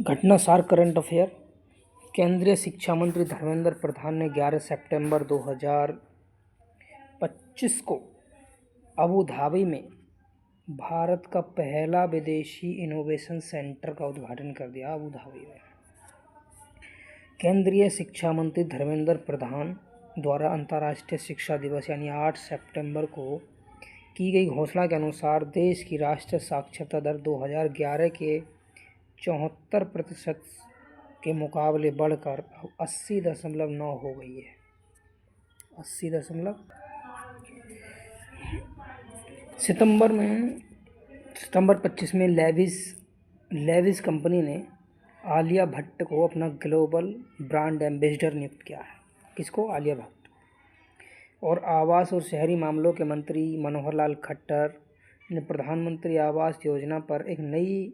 घटना सार current affair. केंद्रीय शिक्षा मंत्री धर्मेंद्र प्रधान ने 11 सितंबर 2025 को अबू धाबी में भारत का पहला विदेशी इनोवेशन सेंटर का उद्घाटन कर दिया। अबू धाबी में केंद्रीय शिक्षा मंत्री धर्मेंद्र प्रधान द्वारा अंतर्राष्ट्रीय शिक्षा दिवस यानी 8 सितंबर को की गई घोषणा के अनुसार देश की राष्ट्रीय साक्षरता दर 2011 के 74% के मुकाबले बढ़कर 80.9 हो गई है। 80 सितंबर 25 में लेविस कंपनी ने आलिया भट्ट को अपना ग्लोबल ब्रांड एम्बेसडर नियुक्त किया है। किसको? आलिया भट्ट। और आवास और शहरी मामलों के मंत्री मनोहर लाल खट्टर ने प्रधानमंत्री आवास योजना पर एक नई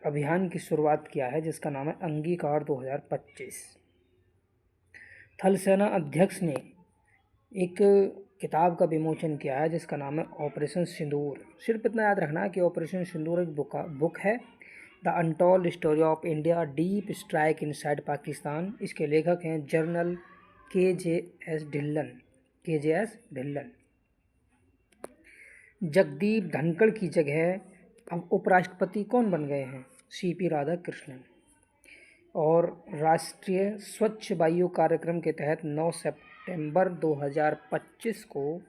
अभियान की शुरुआत किया है जिसका नाम है अंगीकार 2025। थल सेना अध्यक्ष ने एक किताब का विमोचन किया है जिसका नाम है ऑपरेशन सिंदूर। सिर्फ इतना याद रखना है कि ऑपरेशन सिंदूर एक बुक है, the untold story of India deep strike inside Pakistan. इसके लेखक हैं जनरल के.जे.एस. ढिल्लन। जगदीप धनखड़ की जगह अब उपराष्ट्रपति कौन बन गए हैं? सी.पी. राधाकृष्णन। और राष्ट्रीय स्वच्छ वायु कार्यक्रम के तहत 9 सितंबर 2025 को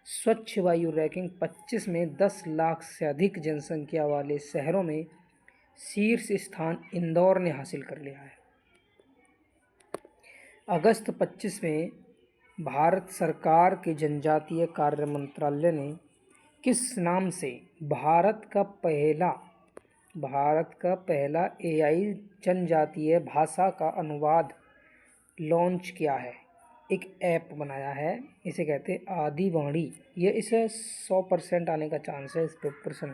स्वच्छ वायु रैंकिंग 25 में 10 लाख से अधिक जनसंख्या वाले शहरों में शीर्ष स्थान इंदौर ने हासिल कर लिया है। अगस्त 25 में भारत सरकार के जनजातीय कार्य मंत्रालय ने किस नाम से भारत का पहला AI जनजातीय भाषा का अनुवाद लॉन्च किया है? एक ऐप बनाया है, इसे कहते हैं आदिवाणी। ये इसे 100% आने का चांस है इस पेपर से।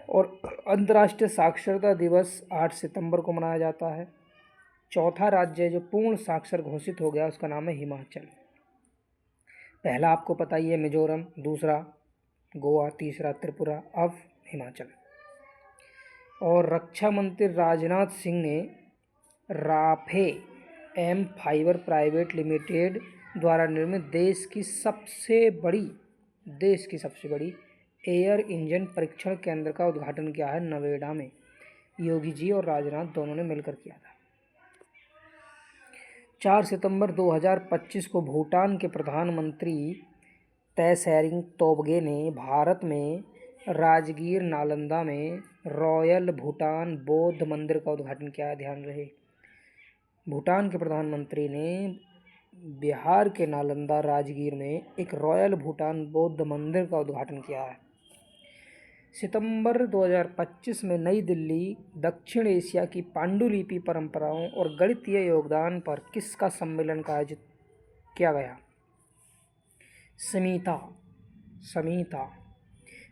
और अंतर्राष्ट्रीय साक्षरता दिवस 8 सितंबर को मनाया जाता है। चौथा राज्य जो पूर्ण साक्षर घोषित हो गया उसका नाम है हिमाचल। पहला आपको पता ही है मिजोरम, दूसरा गोवा, तीसरा त्रिपुरा, अब हिमाचल। और रक्षा मंत्री राजनाथ सिंह ने Rafe M fibre private limited द्वारा निर्मित देश की सबसे बड़ी एयर इंजन परीक्षण केंद्र का उद्घाटन किया है नोएडा में। योगी जी और राजनाथ दोनों ने मिलकर किया था। 4 सितंबर 2025 को भूटान के प्रधानमंत्री तैसेरिंग तोब्गे ने भारत में राजगीर नालंदा में रॉयल भूटान बौद्ध मंदिर का उद्घाटन किया है। ध्यान रहे, भूटान के प्रधानमंत्री ने बिहार के नालंदा राजगीर में एक रॉयल भूटान बौद्ध मंदिर का उद्घाटन किया है। सितंबर 2025 में नई दिल्ली दक्षिण एशिया की पांडुलिपि परंपराओं और गणितीय योगदान पर किसका सम्मेलन का आयोजित किया गया? समीता।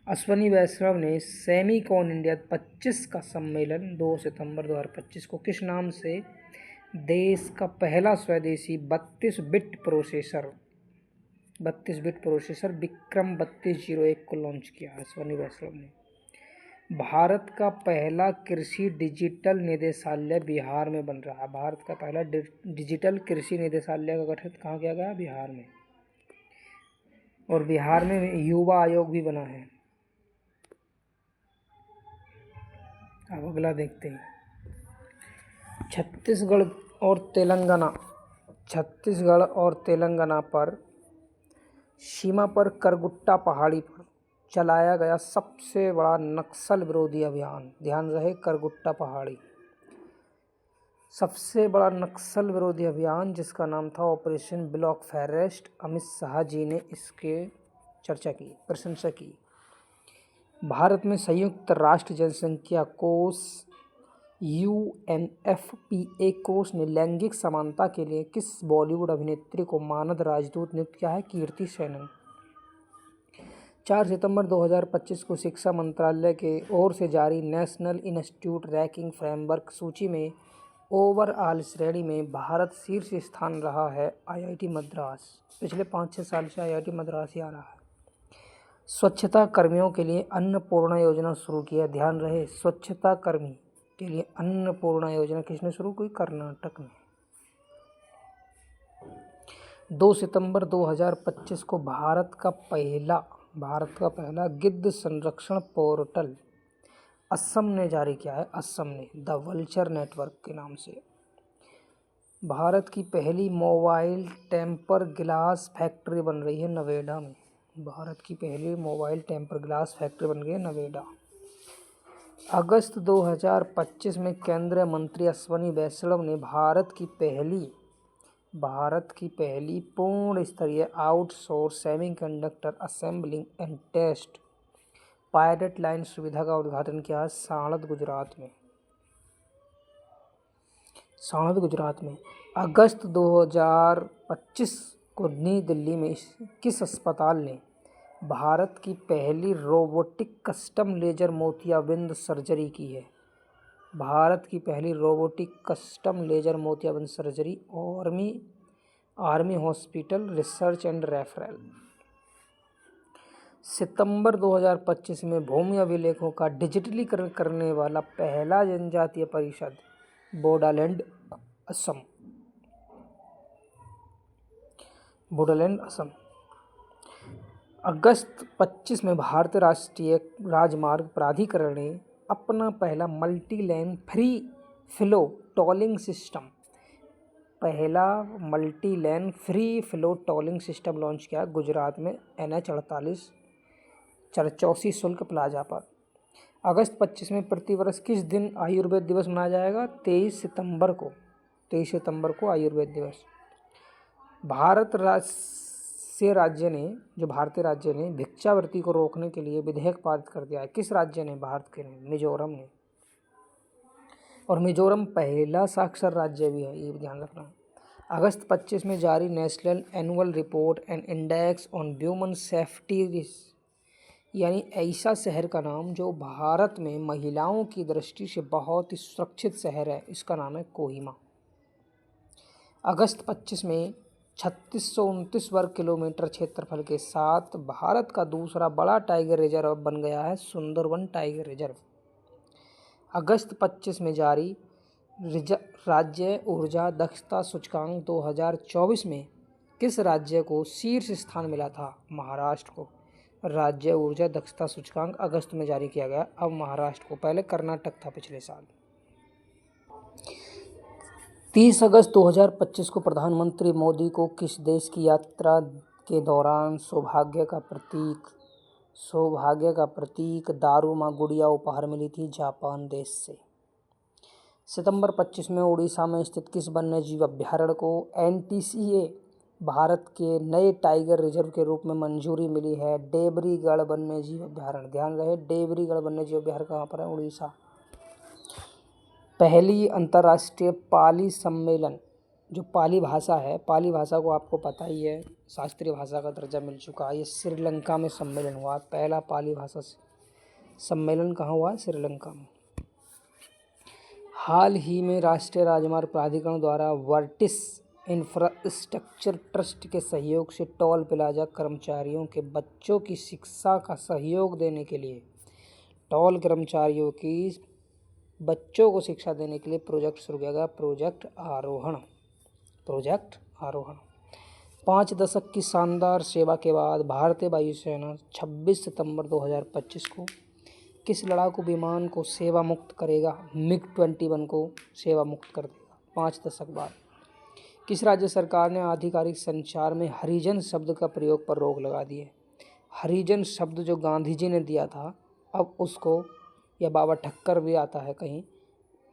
अश्वनी वैष्णव ने सेमीकॉन इंडिया 25 का सम्मेलन 2 सितंबर 2025 को किस नाम से देश का पहला स्वदेशी 32 बिट प्रोसेसर विक्रम 3201 को लॉन्च किया अश्वनी वैष्णव ने। भारत का पहला कृषि डिजिटल निदेशालय बिहार में बन रहा है। भारत का पहला डिजिटल कृषि निदेशालय का गठन कहाँ किया गया? बिहार में। और बिहार में युवा आयोग भी बना है। अब अगला देखते हैं। छत्तीसगढ़ और तेलंगाना पर सीमा पर करगुट्टा पहाड़ी पर चलाया गया सबसे बड़ा नक्सल विरोधी अभियान। ध्यान रहे, करगुट्टा पहाड़ी सबसे बड़ा नक्सल विरोधी अभियान जिसका नाम था operation black forest. Amit Shah ji ने इसके प्रशंसा की। भारत में संयुक्त राष्ट्र जनसंख्या कोष UNFPA कोष ने लैंगिक समानता के लिए किस बॉलीवुड अभिनेत्री को मानद राजदूत नियुक्त किया है? कीर्ति सेनन। 4 सितंबर 2025 को शिक्षा मंत्रालय के ओर से जारी नेशनल इंस्टीट्यूट रैंकिंग फ्रेमवर्क सूची में ओवरऑल श्रेणी में भारत शीर्ष स्थान रहा है। IIT मद्रास पिछले 5-6 साल से IIT मद्रास ही आ रहा है। स्वच्छता कर्मियों के लिए अन्नपूर्णा योजना शुरू की है। ध्यान रहे, स्वच्छता कर्मी के लिए अन्नपूर्णा योजना किसने शुरू की? कर्नाटक ने। 2 सितंबर 2025 को भारत का पहला गिद्ध संरक्षण पोर्टल असम ने जारी किया है। असम ने द वल्चर नेटवर्क के नाम से। भारत की पहली मोबाइल टेम्पर ग्लास फैक्ट्री बन रही है नोएडा में। भारत की पहली मोबाइल टेम्पर ग्लास फैक्ट्री बन गई है नोएडा। अगस्त 2025 में केंद्रीय मंत्री अश्विनी वैष्णव ने भारत की पहली पूर्ण स्तरीय outsource semiconductor assembling and test pilot line सुविधा का उद्घाटन किया साणंद, गुजरात में। अगस्त 2025 को नई दिल्ली में किस अस्पताल ने भारत की पहली रोबोटिक कस्टम लेजर मोतियाबिंद सर्जरी की है? भारत की पहली रोबोटिक कस्टम लेजर मोतियाबिंद surgery army hospital research and referral. सितंबर 2025 में भूमि अभिलेखों का डिजिटलीकरण करने वाला पहला जनजातीय परिषद बोडोलैंड असम। अगस्त 25 में भारतीय राष्ट्रीय राजमार्ग प्राधिकरण ने अपना पहला multi lane free flow tolling system launch किया गुजरात में NH 48 चरचौसी शुल्क प्लाजा पर। अगस्त 25 में प्रतिवर्ष किस दिन आयुर्वेद दिवस मनाया जाएगा? 23 सितंबर को आयुर्वेद दिवस। भारतीय राज्य ने भिक्षावृत्ति को रोकने के लिए विधेयक पारित कर दिया है। किस राज्य ने? भारत के ने, मिजोरम ने। और मिजोरम पहला साक्षर राज्य भी है, ये भी ध्यान रखना। अगस्त 25 में जारी national annual report and index on human safety, यानी ऐसा शहर का नाम जो भारत में महिलाओं की दृष्टि से बहुत ही सुरक्षित शहर है, इसका नाम है कोहिमा। अगस्त 25 में 3629 वर्ग किलोमीटर क्षेत्रफल के साथ भारत का दूसरा बड़ा टाइगर रिजर्व बन गया है सुंदरवन टाइगर रिजर्व। अगस्त 25 में जारी राज्य ऊर्जा दक्षता सूचकांक 2024 में किस राज्य को शीर्ष स्थान मिला था? महाराष्ट्र को। राज्य ऊर्जा दक्षता सूचकांक अगस्त में जारी किया गया, अब महाराष्ट्र को, पहले कर्नाटक था पिछले साल। 30 अगस्त 2025 को प्रधानमंत्री मोदी को किस देश की यात्रा के दौरान सौभाग्य का प्रतीक दारुमा गुड़िया उपहार मिली थी? जापान देश से। सितंबर 25 में उड़ीसा में स्थित किस वन्य जीव अभ्यारण्य को NTCA भारत के नए टाइगर रिजर्व के रूप में मंजूरी मिली है? देवरीगढ़ वन्य जीव अभ्यारण्य। ध्यान रहे, देवरीगढ़ वन्य जीव अभ्यारण्य कहाँ पर है? उड़ीसा। पहली अंतर्राष्ट्रीय पाली सम्मेलन, जो पाली भाषा है, पाली भाषा को आपको पता ही है शास्त्रीय भाषा का दर्जा मिल चुका है। ये श्रीलंका में सम्मेलन हुआ। पहला पाली भाषा सम्मेलन कहाँ हुआ? श्रीलंका में। हाल ही में राष्ट्रीय राजमार्ग प्राधिकरण द्वारा वर्टिस इंफ्रास्ट्रक्चर ट्रस्ट के सहयोग से टोल प्लाजा कर्मचारियों के बच्चों की शिक्षा का सहयोग देने के लिए बच्चों को शिक्षा देने के लिए प्रोजेक्ट शुरू किया गया, प्रोजेक्ट आरोहण। 5 दशक की शानदार सेवा के बाद भारतीय वायुसेना 26 सितंबर 2025 को किस लड़ाकू विमान को सेवा मुक्त करेगा? MiG-21 को सेवा मुक्त कर देगा 5 दशक बाद। किस राज्य सरकार ने आधिकारिक संचार में हरिजन शब्द का प्रयोग पर रोक लगा दी है? हरिजन शब्द जो गांधी जी ने दिया था, अब उसको, या बाबा ठक्कर भी आता है कहीं,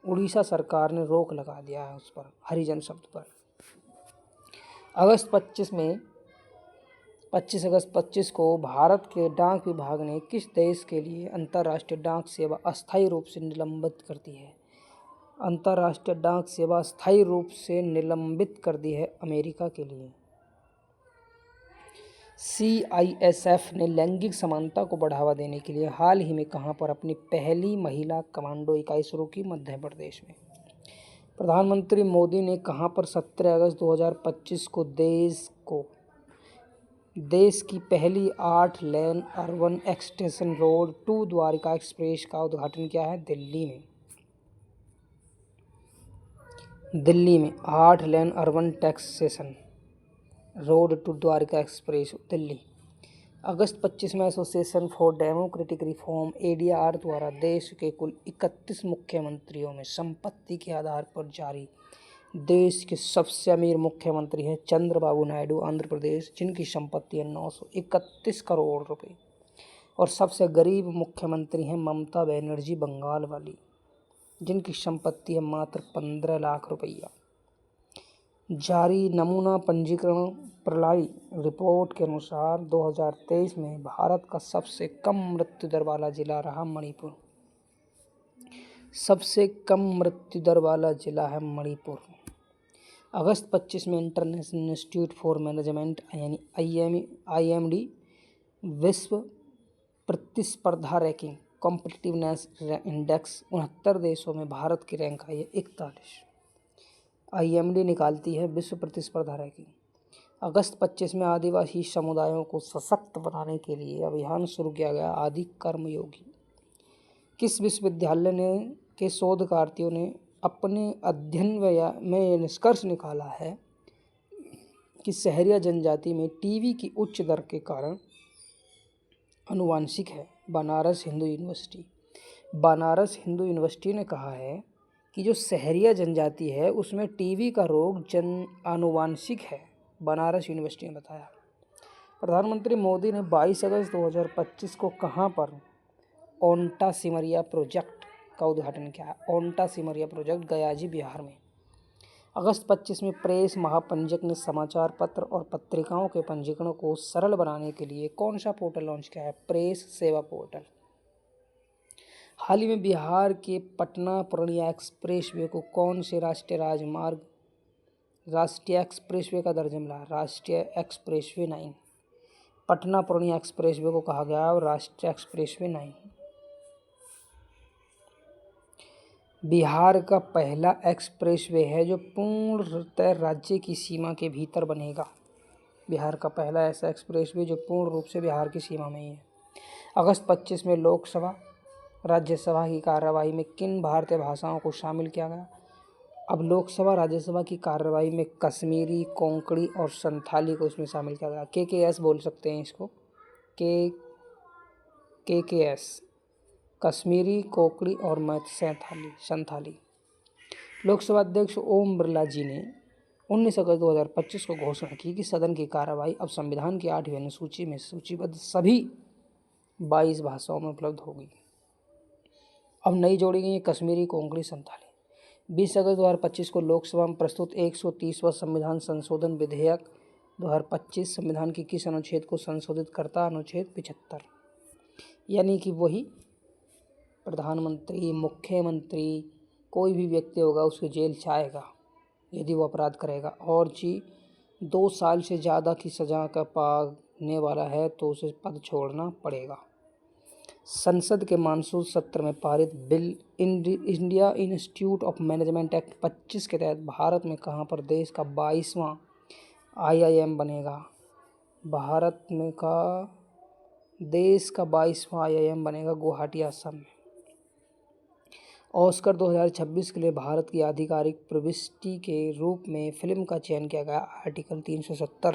उड़ीसा सरकार ने रोक लगा दिया है उस पर, हरिजन शब्द पर। अगस्त 25 को भारत के डाक विभाग ने किस देश के लिए अंतर्राष्ट्रीय डाक सेवा अस्थायी रूप से निलंबित कर दी है? अंतर्राष्ट्रीय डाक सेवा अस्थायी रूप से निलंबित कर दी है अमेरिका के लिए। CISF ने लैंगिक समानता को बढ़ावा देने के लिए हाल ही में कहां पर अपनी पहली महिला कमांडो इकाई शुरू की? मध्य प्रदेश में। प्रधानमंत्री मोदी ने कहां पर 17 अगस्त 2025 को देश की पहली 8 lane urban extension road 2 Dwarka express का उद्घाटन किया है? दिल्ली में। दिल्ली में 8 lane urban taxation road two Dwarka express Delhi. अगस्त 25 में association for democratic reform ADR द्वारा देश के कुल 31 मुख्यमंत्रियों में संपत्ति के आधार पर जारी देश के सबसे अमीर मुख्यमंत्री हैं चंद्रबाबू नायडू आंध्र प्रदेश, जिनकी संपत्ति है 931 करोड़ रुपए, और सबसे गरीब मुख्यमंत्री हैं ममता बनर्जी बंगाल वाली, जिनकी संपत्ति है मात्र 15 लाख रुपया। जारी नमूना पंजीकरण प्रणाली रिपोर्ट के अनुसार 2023 में भारत का सबसे कम मृत्यु दर वाला जिला रहा मणिपुर। सबसे कम मृत्यु दर वाला जिला है मणिपुर। अगस्त 25 में इंटरनेशनल इंस्टीट्यूट फॉर मैनेजमेंट यानी IMD विश्व प्रतिस्पर्धा रैंकिंग कॉम्पिटिटिवनेस इंडेक्स 69 देशों में भारत की रैंक आई है 41। IMD निकालती है विश्व प्रतिस्पर्धा रैंकिंग। अगस्त 25 में आदिवासी समुदायों को सशक्त बनाने के लिए अभियान शुरू किया गया आदि कर्मयोगी। किस विश्वविद्यालय के शोधकर्ताओं ने अपने अध्ययन में निष्कर्ष निकाला है कि शहरी जनजाति में टीबी की उच्च दर के कारण आनुवंशिक है? बनारस हिंदू यूनिवर्सिटी। बनारस हिंदू यूनिवर्सिटी ने कहा है कि जो शहरी जनजाति है उसमें टीबी का रोग आनुवंशिक है, बनारस यूनिवर्सिटी ने बताया। प्रधानमंत्री मोदी ने 22 अगस्त 2025 को कहां पर ओंटा सिमरिया प्रोजेक्ट का उद्घाटन किया है? ओंटा सिमरिया प्रोजेक्ट गयाजी बिहार में। अगस्त 25 में प्रेस महापंजीयक ने समाचार पत्र और पत्रिकाओं के पंजीकरण को सरल बनाने के लिए कौन सा पोर्टल लॉन्च किया है? प्रेस सेवा पोर्टल। हाल ही में बिहार के पटना पूर्णिया एक्सप्रेसवे को कौन से राष्ट्रीय एक्सप्रेसवे का दर्जा मिला? राष्ट्रीय एक्सप्रेसवे 9। पटना पूर्णिया एक्सप्रेसवे को कहा गया राष्ट्रीय एक्सप्रेसवे 9। बिहार का पहला एक्सप्रेसवे है जो पूर्णतः राज्य की सीमा के भीतर बनेगा। बिहार का पहला ऐसा एक्सप्रेसवे जो पूर्ण रूप से बिहार की सीमा में ही है। अगस्त 25 में लोकसभा राज्यसभा की कार्यवाही में किन भारतीय भाषाओं को शामिल किया गया? अब लोकसभा राज्यसभा की कार्यवाही में कश्मीरी, कोंकणी और संथाली को इसमें शामिल किया गया। KKS बोल सकते हैं इसको, KKS कश्मीरी, कोंकणी और संथाली। लोकसभा अध्यक्ष ओम बिरला जी ने 19 अगस्त 2025 को घोषणा की कि सदन की कार्यवाही अब संविधान की 8वीं अनुसूची में सूचीबद्ध सभी 22 भाषाओं में उपलब्ध होगी। अब नई जोड़ी गई कश्मीरी, कोंकणी, संथाली। 20 अगस्त 2025 को लोकसभा में प्रस्तुत 130वां संविधान संशोधन विधेयक 2025 संविधान के किस अनुच्छेद को संशोधित करता? अनुच्छेद 75। यानी कि वही प्रधानमंत्री, मुख्यमंत्री, कोई भी व्यक्ति होगा उसको जेल जाएगा यदि वो अपराध करेगा, और 2 साल से ज़्यादा की सज़ा का पाने वाला है तो उसे पद छोड़ना पड़ेगा। संसद के मानसून सत्र में पारित bill India institute of management act 25 के तहत भारत में कहां पर देश का 22वां IIM बनेगा? भारत में देश का 22वां IIM बनेगा गुवाहाटी, असम में। ऑस्कर 2026 के लिए भारत की आधिकारिक प्रविष्टि के रूप में फिल्म का चयन किया गया आर्टिकल 370।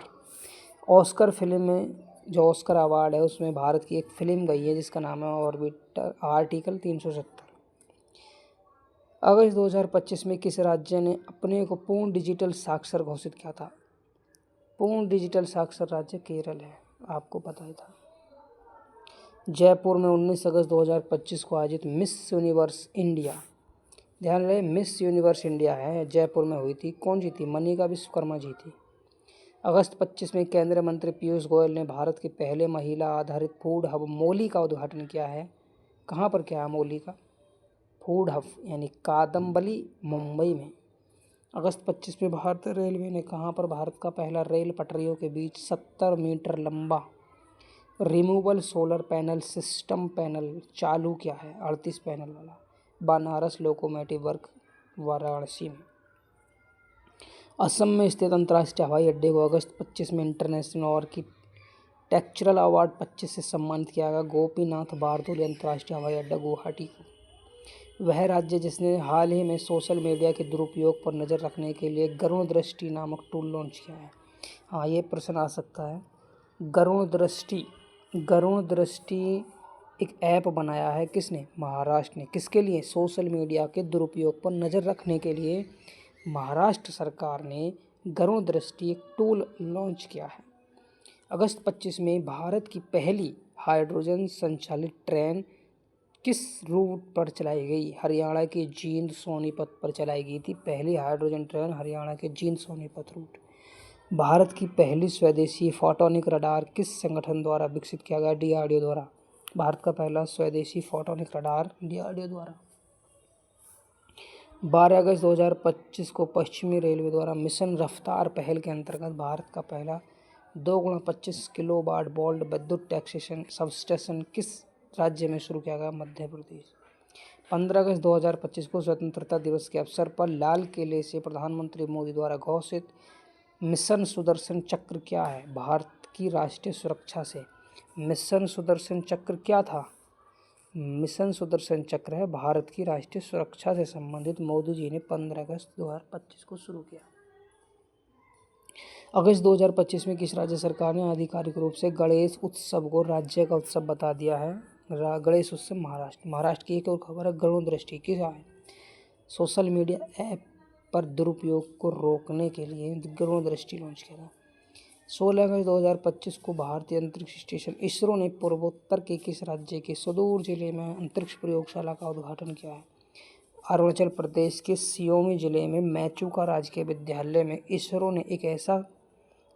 ऑस्कर फिल्म में जो ऑस्कर अवार्ड है उसमें भारत की एक फिल्म गई है जिसका नाम है ऑर्बिटर, आर्टिकल 370। अगस्त 2025 में किस राज्य ने अपने को पूर्ण डिजिटल साक्षर घोषित किया था? पूर्ण डिजिटल साक्षर राज्य केरल है, आपको पता ही था। जयपुर में 19 अगस्त 2025 को आयोजित मिस यूनिवर्स इंडिया, ध्यान रहे मिस यूनिवर्स इंडिया है, जयपुर में हुई थी। कौन जीती? मनिका विश्वकर्मा जीती। अगस्त 25 में केंद्रीय मंत्री पीयूष गोयल ने भारत के पहले महिला आधारित फूड हब मोली का उद्घाटन किया है। कहाँ पर किया है मोली का फूड हब? यानी कादम्बली, मुंबई में। अगस्त 25 में भारतीय रेलवे ने कहाँ पर भारत का पहला रेल पटरियों के बीच 70 मीटर लंबा removal solar panel system panel चालू किया है? 38 पैनल वाला। बनारस लोकोमोटिव वर्क वाराणसी में। असम में स्थित अंतर्राष्ट्रीय हवाई अड्डे को अगस्त 25 में इंटरनेशनल आर्किटेक्चरल अवार्ड 25 से सम्मानित किया गया। गोपीनाथ बारदोली अंतर्राष्ट्रीय हवाई अड्डा गुवाहाटी को। वह राज्य जिसने हाल ही में सोशल मीडिया के दुरुपयोग पर नज़र रखने के लिए गरुण दृष्टि नामक टूल लॉन्च किया है। हाँ, ये प्रश्न आ सकता है। गरुण दृष्टि एक ऐप बनाया है किसने? महाराष्ट्र ने। किसके लिए? सोशल मीडिया के दुरुपयोग पर नज़र रखने के लिए महाराष्ट्र सरकार ने गरुण दृष्टि एक टूल लॉन्च किया है। अगस्त 25 में भारत की पहली हाइड्रोजन संचालित ट्रेन किस रूट पर चलाई गई? हरियाणा के जींद सोनीपत पर चलाई गई थी पहली हाइड्रोजन ट्रेन, हरियाणा के जींद सोनीपत रूट। भारत की पहली स्वदेशी फोटोनिक रडार किस संगठन द्वारा विकसित किया गया? डीआरडीओ द्वारा। भारत का पहला स्वदेशी फोटोनिक रडार डीआरडीओ द्वारा। 12 अगस्त 2025 को पश्चिमी रेलवे द्वारा मिशन रफ्तार पहल के अंतर्गत भारत का पहला 2x25 किलोवाट वोल्ट विद्युत टैक्सेशन सबस्टेशन किस राज्य में शुरू किया गया? मध्य प्रदेश। 15 अगस्त 2025 को स्वतंत्रता दिवस के अवसर पर लाल किले से प्रधानमंत्री मोदी द्वारा घोषित मिशन सुदर्शन चक्र क्या है? भारत की राष्ट्रीय सुरक्षा से। मिशन सुदर्शन चक्र क्या था? मिशन सुदर्शन चक्र है भारत की राष्ट्रीय सुरक्षा से संबंधित। मोदी जी ने 15 अगस्त 2025 को शुरू किया। अगस्त 2025 में किस राज्य सरकार ने आधिकारिक रूप से गणेश उत्सव को राज्य का उत्सव बता दिया है? गणेश उत्सव महाराष्ट्र। महाराष्ट्र की एक और खबर है गरुण दृष्टि की है। सोशल मीडिया ऐप पर दुरुपयोग को रोकने के लिए गरुण दृष्टि लॉन्च किया था। 16 अगस्त 2025 को भारतीय अंतरिक्ष स्टेशन इसरो ने पूर्वोत्तर के किस राज्य के सुदूर जिले में अंतरिक्ष प्रयोगशाला का उद्घाटन किया है? अरुणाचल प्रदेश के सियोमी जिले में मैचुका राजकीय विद्यालय में इसरो ने एक ऐसा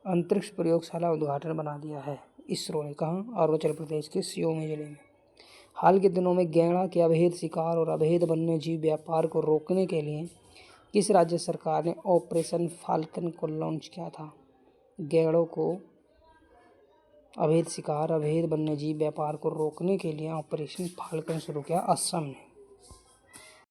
अंतरिक्ष प्रयोगशाला उद्घाटन बना दिया है। इसरो ने कहा अरुणाचल प्रदेश के सियोमी जिले में। हाल के दिनों में गैंडा के अवैध शिकार और अवैध वन्य जीव व्यापार को रोकने के लिए किस राज्य सरकार ने ऑपरेशन फाल्कन को लॉन्च किया था? गैंडों को अवैध शिकार, अवैध वन्यजीव व्यापार को रोकने के लिए ऑपरेशन फाल्कन शुरू किया असम ने।